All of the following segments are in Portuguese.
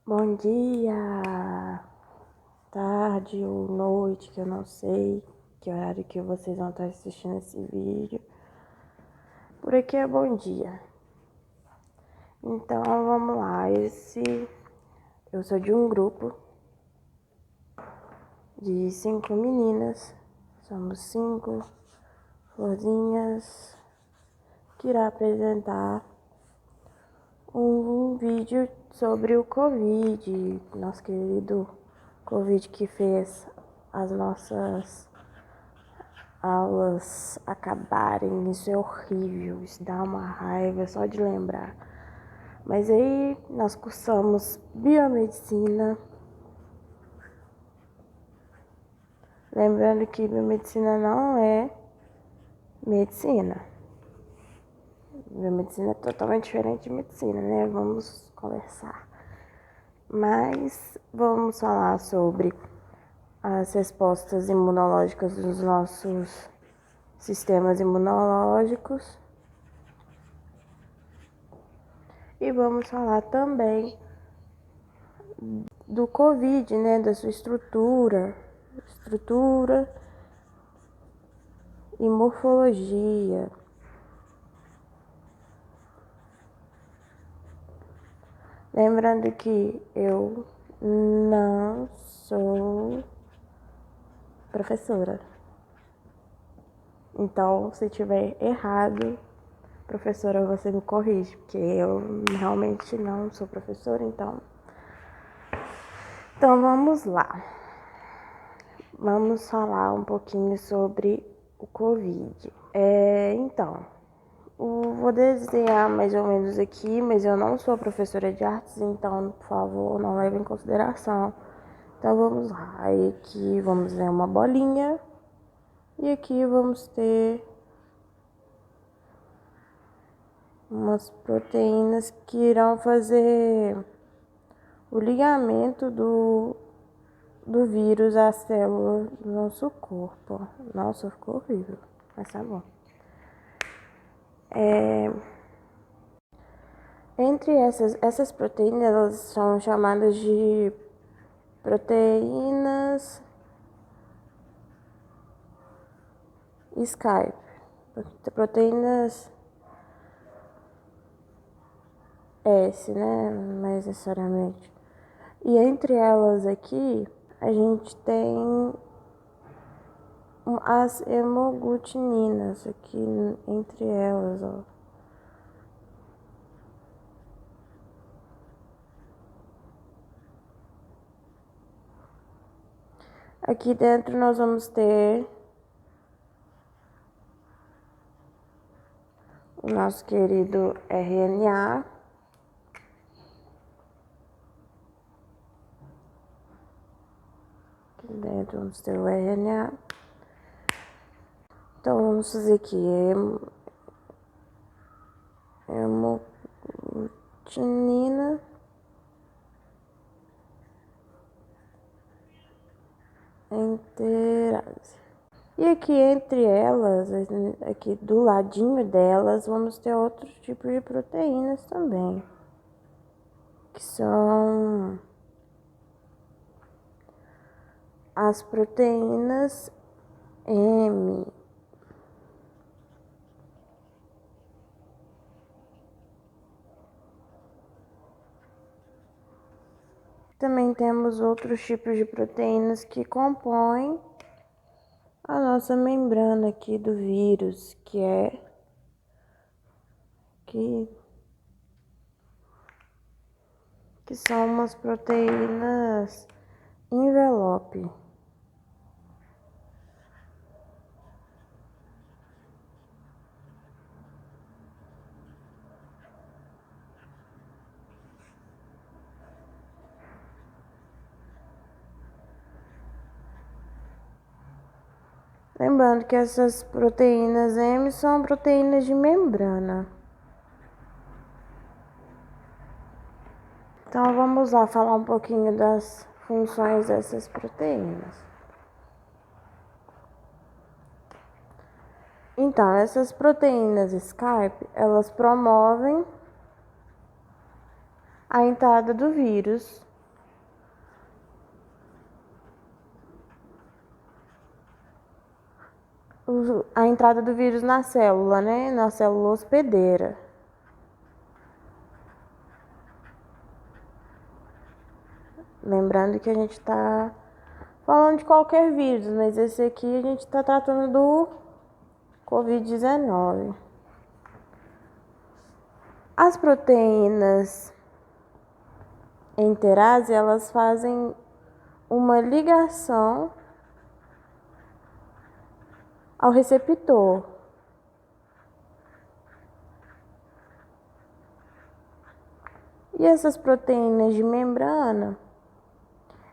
Bom dia, tarde ou noite, que eu não sei que horário que vocês vão estar assistindo esse vídeo. Por aqui é bom dia. Então vamos lá, eu sou de um grupo de 5 meninas, somos 5 florzinhas, que irá apresentar um vídeo sobre o Covid, nosso querido Covid que fez as nossas aulas acabarem. Isso é horrível, isso dá uma raiva só de lembrar. Mas aí nós cursamos biomedicina. Lembrando que biomedicina não é medicina. Biomedicina é totalmente diferente de medicina, né? Vamos conversar. Mas vamos falar sobre as respostas imunológicas dos nossos sistemas imunológicos. E vamos falar também do Covid, né? Da sua estrutura e morfologia. Lembrando que eu não sou professora. Então, se tiver errado, professora, você me corrige, porque eu realmente não sou professora, então vamos lá. Vamos falar um pouquinho sobre o Covid. Vou desenhar mais ou menos aqui, mas eu não sou professora de artes, então, por favor, não leve em consideração. Então, vamos lá. Aí aqui vamos ver uma bolinha. E aqui vamos ter umas proteínas que irão fazer o ligamento do vírus à célula do nosso corpo. Nossa, ficou horrível, mas tá bom. Entre essas proteínas, elas são chamadas de proteínas Skype, proteínas S, né, mais necessariamente. E entre elas aqui, a gente tem as hemoglutininas aqui entre elas, ó. Aqui dentro nós vamos ter o nosso querido RNA. Aqui dentro vamos ter o RNA. Então vamos fazer aqui hemoglutinina interase. E aqui entre elas, aqui do ladinho delas, vamos ter outros tipos de proteínas também, que são as proteínas M. Também temos outros tipos de proteínas que compõem a nossa membrana aqui do vírus, que são umas proteínas envelope. Lembrando que essas proteínas M são proteínas de membrana. Então vamos lá falar um pouquinho das funções dessas proteínas. Então, essas proteínas Skype, elas promovem a entrada do vírus a entrada do vírus na célula, né? Na célula hospedeira. Lembrando que a gente está falando de qualquer vírus, mas esse aqui a gente está tratando do Covid-19. As proteínas interase, elas fazem uma ligação ao receptor. E essas proteínas de membrana,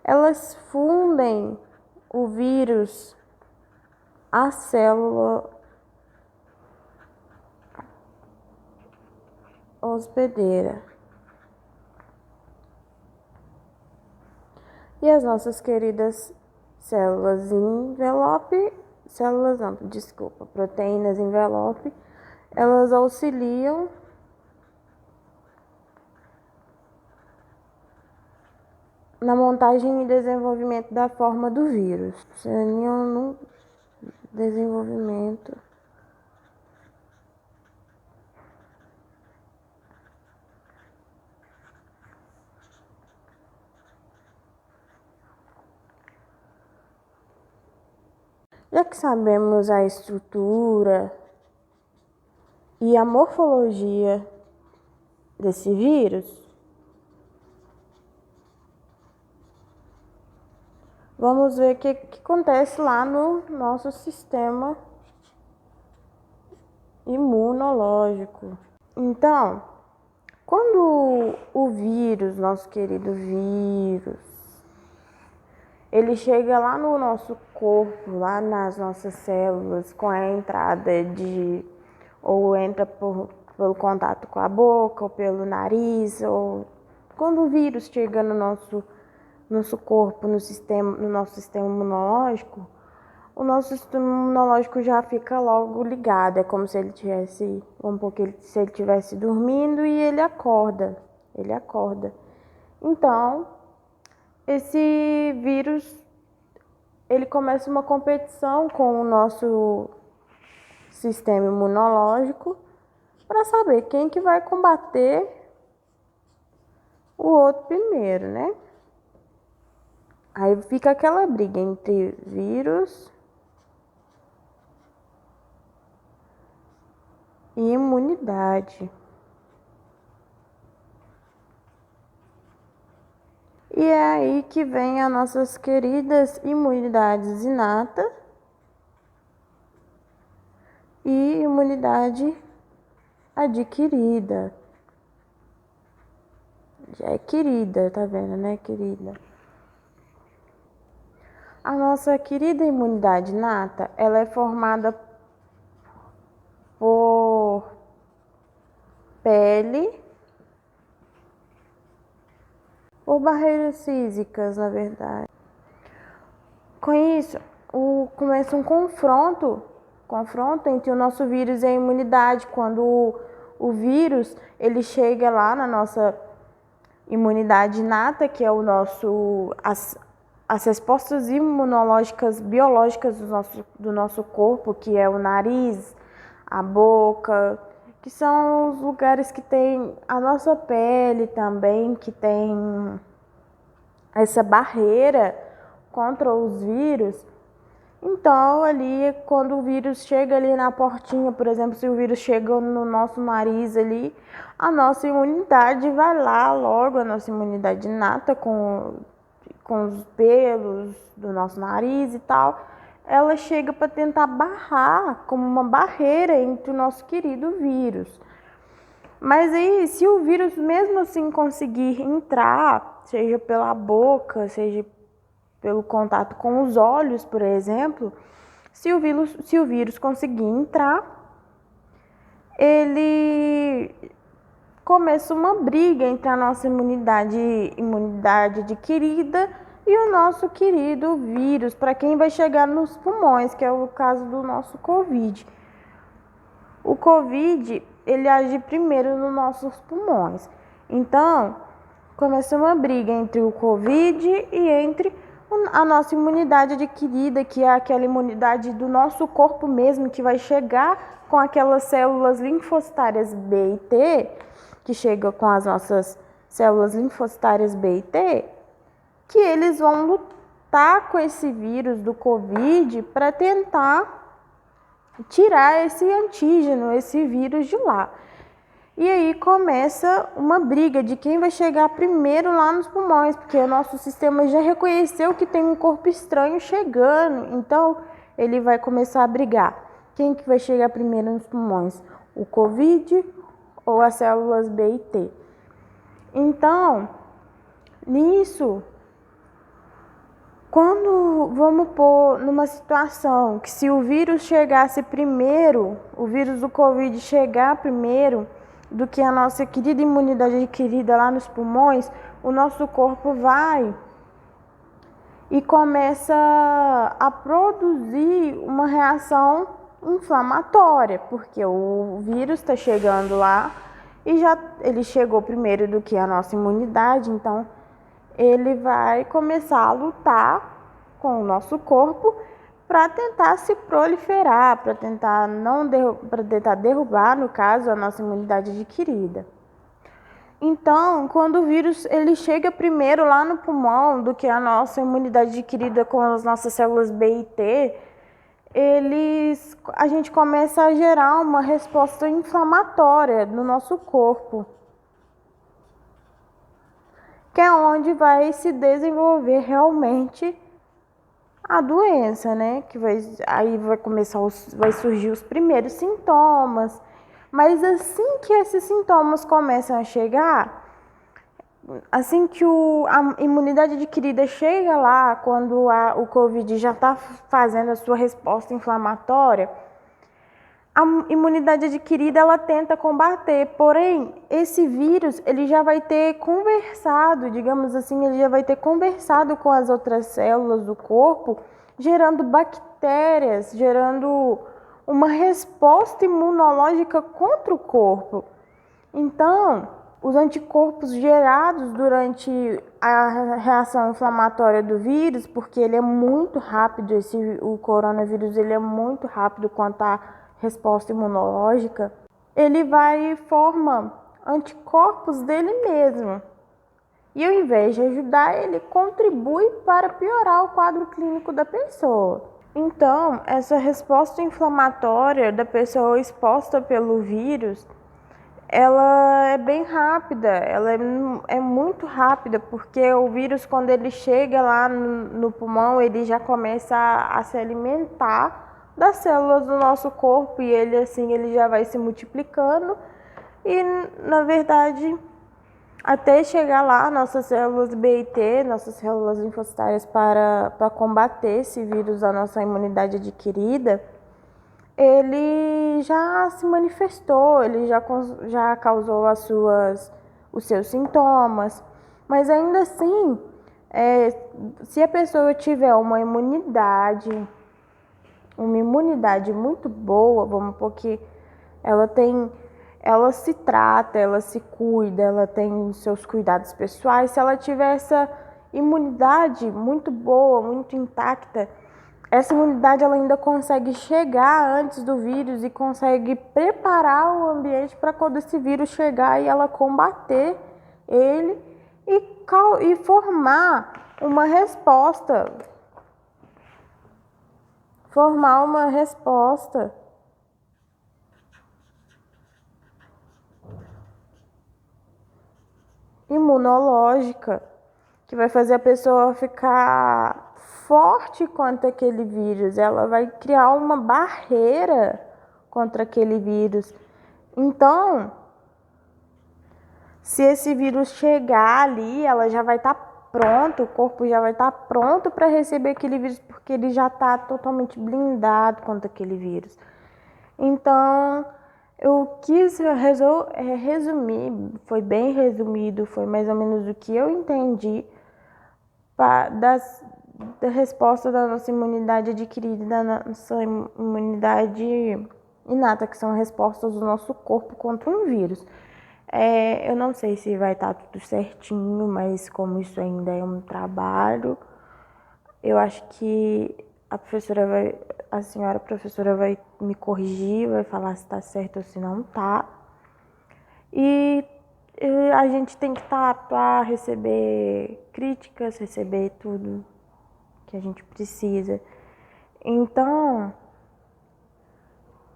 elas fundem o vírus à célula hospedeira. E as nossas queridas proteínas envelope, elas auxiliam na montagem e desenvolvimento da forma do vírus. Auxiliam no desenvolvimento Já que sabemos a estrutura e a morfologia desse vírus, vamos ver o que acontece lá no nosso sistema imunológico. Então, quando o vírus, nosso querido vírus, ele chega lá no nosso corpo, lá nas nossas células, com a entrada ou entra pelo contato com a boca, ou pelo nariz, ou quando o vírus chega no nosso corpo, no nosso sistema imunológico, o nosso sistema imunológico já fica logo ligado. É como se ele tivesse, se ele estivesse dormindo e ele acorda. Então, esse vírus, ele começa uma competição com o nosso sistema imunológico para saber quem que vai combater o outro primeiro, né? Aí fica aquela briga entre vírus e imunidade. E é aí que vem as nossas queridas imunidades inata e imunidade adquirida. Já é querida, tá vendo, né, querida? A nossa querida imunidade inata, ela é formada por pele, ou barreiras físicas, na verdade. Com isso, começa um confronto entre o nosso vírus e a imunidade. Quando o vírus ele chega lá na nossa imunidade inata, que é as respostas imunológicas biológicas do nosso corpo, que é o nariz, a boca, que são os lugares que tem a nossa pele também, que tem essa barreira contra os vírus. Então, ali, quando o vírus chega ali na portinha, por exemplo, se o vírus chega no nosso nariz ali, a nossa imunidade vai lá logo, a nossa imunidade inata com os pelos do nosso nariz e tal, ela chega para tentar barrar como uma barreira entre o nosso querido vírus. Mas aí, se o vírus mesmo assim conseguir entrar, seja pela boca, seja pelo contato com os olhos, por exemplo, se o vírus conseguir entrar, ele começa uma briga entre a nossa imunidade adquirida e o nosso querido vírus, para quem vai chegar nos pulmões, que é o caso do nosso Covid. O Covid, ele age primeiro nos nossos pulmões. Então, começa uma briga entre o Covid e entre a nossa imunidade adquirida, que é aquela imunidade do nosso corpo mesmo, que vai chegar com aquelas células linfocitárias B e T, que chega com as nossas células linfocitárias B e T, que eles vão lutar com esse vírus do Covid para tentar tirar esse antígeno, esse vírus de lá. E aí começa uma briga de quem vai chegar primeiro lá nos pulmões, porque o nosso sistema já reconheceu que tem um corpo estranho chegando, então ele vai começar a brigar. Quem que vai chegar primeiro nos pulmões? O Covid ou as células B e T? Então, nisso, quando vamos pôr numa situação que se o vírus chegasse primeiro, o vírus do Covid chegar primeiro do que a nossa querida imunidade adquirida lá nos pulmões, o nosso corpo vai e começa a produzir uma reação inflamatória, porque o vírus está chegando lá e já ele chegou primeiro do que a nossa imunidade, então ele vai começar a lutar com o nosso corpo para tentar se proliferar, para tentar derrubar, no caso, a nossa imunidade adquirida. Então, quando o vírus ele chega primeiro lá no pulmão do que a nossa imunidade adquirida com as nossas células B e T, a gente começa a gerar uma resposta inflamatória no nosso corpo, que é onde vai se desenvolver realmente a doença, né? Que aí vai surgir os primeiros sintomas. Mas assim que esses sintomas começam a chegar, assim que a imunidade adquirida chega lá, quando o Covid já está fazendo a sua resposta inflamatória, a imunidade adquirida ela tenta combater, porém esse vírus ele já vai ter conversado, digamos assim, ele já vai ter conversado com as outras células do corpo, gerando bactérias, gerando uma resposta imunológica contra o corpo. Então, os anticorpos gerados durante a reação inflamatória do vírus, porque ele é muito rápido, o coronavírus ele é muito rápido quanto à resposta imunológica, ele vai e forma anticorpos dele mesmo. E ao invés de ajudar, ele contribui para piorar o quadro clínico da pessoa. Então, essa resposta inflamatória da pessoa exposta pelo vírus, ela é bem rápida, ela é muito rápida, porque o vírus, quando ele chega lá no pulmão, ele já começa a se alimentar das células do nosso corpo e ele já vai se multiplicando e, na verdade, até chegar lá, nossas células B e T, nossas células linfocitárias para combater esse vírus da nossa imunidade adquirida, ele já se manifestou, ele já causou os seus sintomas, mas ainda assim, se a pessoa tiver uma imunidade muito boa, vamos supor que ela se trata, ela se cuida, ela tem seus cuidados pessoais, se ela tiver essa imunidade muito boa, muito intacta, essa imunidade ela ainda consegue chegar antes do vírus e consegue preparar o ambiente para quando esse vírus chegar e ela combater ele e formar uma resposta. Imunológica, que vai fazer a pessoa ficar forte contra aquele vírus, ela vai criar uma barreira contra aquele vírus. Então, se esse vírus chegar ali, ela já vai estar pronto, o corpo já vai estar pronto para receber aquele vírus, porque ele já está totalmente blindado contra aquele vírus. Então, eu quis resumir, foi bem resumido, foi mais ou menos o que eu entendi da resposta da nossa imunidade adquirida e da nossa imunidade inata, que são respostas do nosso corpo contra um vírus. Eu não sei se vai estar tudo certinho, mas como isso ainda é um trabalho, Eu acho que a senhora professora vai me corrigir, vai falar se tá certo ou se não tá. E a gente tem que estar apto a receber críticas, receber tudo que a gente precisa. Então,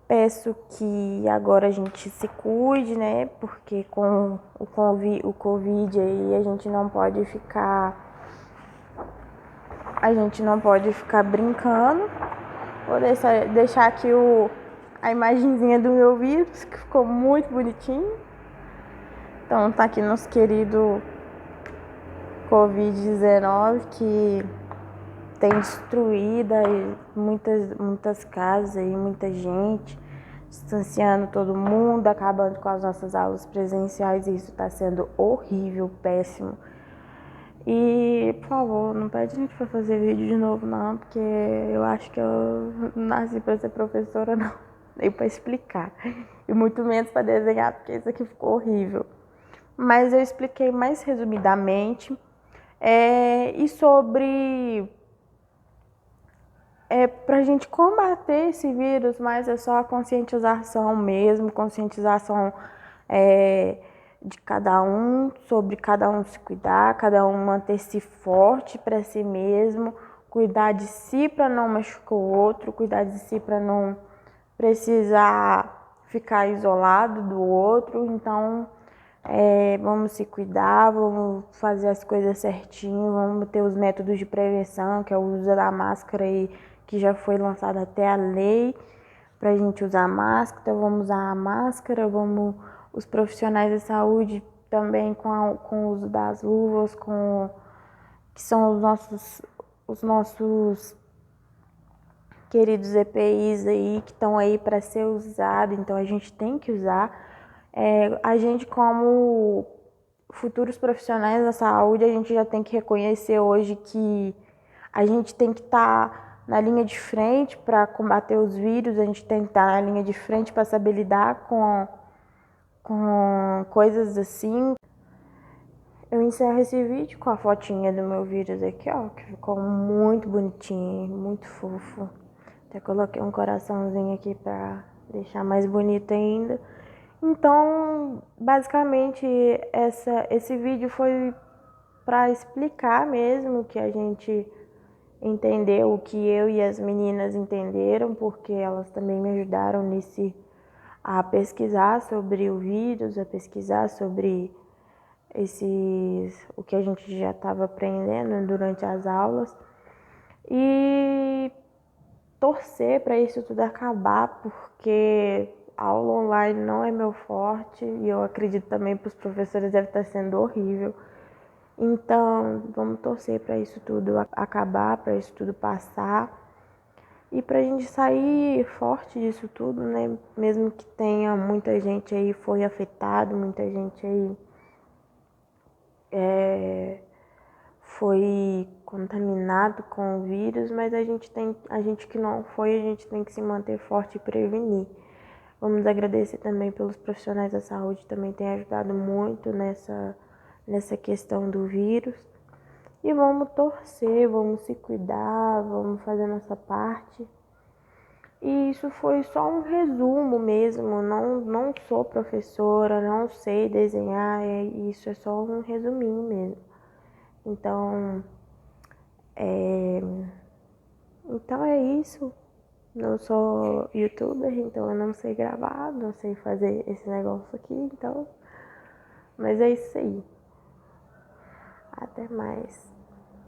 peço que agora a gente se cuide, né? Porque com o Covid aí a gente não pode ficar brincando. Vou deixar aqui a imagenzinha do meu vírus, que ficou muito bonitinho. Então tá aqui nosso querido Covid-19, que tem destruído aí muitas casas e muita gente, distanciando todo mundo, acabando com as nossas aulas presenciais, e isso está sendo horrível, péssimo. E, por favor, não pede a gente pra fazer vídeo de novo não, porque eu acho que eu não nasci pra ser professora não, nem pra explicar, e muito menos pra desenhar, porque isso aqui ficou horrível. Mas eu expliquei mais resumidamente, e sobre pra gente combater esse vírus, mas é só a conscientização mesmo, conscientização de cada um, sobre cada um se cuidar, cada um manter-se forte para si mesmo, cuidar de si para não machucar o outro, cuidar de si para não precisar ficar isolado do outro. Então, vamos se cuidar, vamos fazer as coisas certinho, vamos ter os métodos de prevenção, que é o uso da máscara aí, que já foi lançada até a lei pra gente usar máscara. Então vamos usar a máscara, os profissionais da saúde também com o uso das luvas, que são os nossos queridos EPIs aí, que estão aí para ser usados. Então a gente tem que usar. A gente, como futuros profissionais da saúde, a gente já tem que reconhecer hoje que a gente tem que estar na linha de frente para combater os vírus, a gente tem que estar na linha de frente para saber lidar com coisas assim. Eu encerro esse vídeo com a fotinha do meu vírus aqui, ó, que ficou muito bonitinho, muito fofo. Até coloquei um coraçãozinho aqui para deixar mais bonito ainda. Então, basicamente, esse vídeo foi para explicar mesmo que a gente entendeu, o que eu e as meninas entenderam, porque elas também me ajudaram a pesquisar sobre o vírus, a pesquisar sobre o que a gente já estava aprendendo durante as aulas, e torcer para isso tudo acabar, porque a aula online não é meu forte, e eu acredito também para os professores deve estar sendo horrível. Então, vamos torcer para isso tudo acabar, para isso tudo passar, e para a gente sair forte disso tudo, né? Mesmo que tenha muita gente aí foi afetado, muita gente aí foi contaminado com o vírus, mas a gente que não foi, a gente tem que se manter forte e prevenir. Vamos agradecer também pelos profissionais da saúde, também têm ajudado muito nessa questão do vírus. E vamos torcer, vamos se cuidar, vamos fazer nossa parte. E isso foi só um resumo mesmo, não sou professora, não sei desenhar, isso é só um resuminho mesmo. Então, então é isso. Não sou youtuber, então eu não sei gravar, não sei fazer esse negócio aqui, então. Mas é isso aí. Até mais.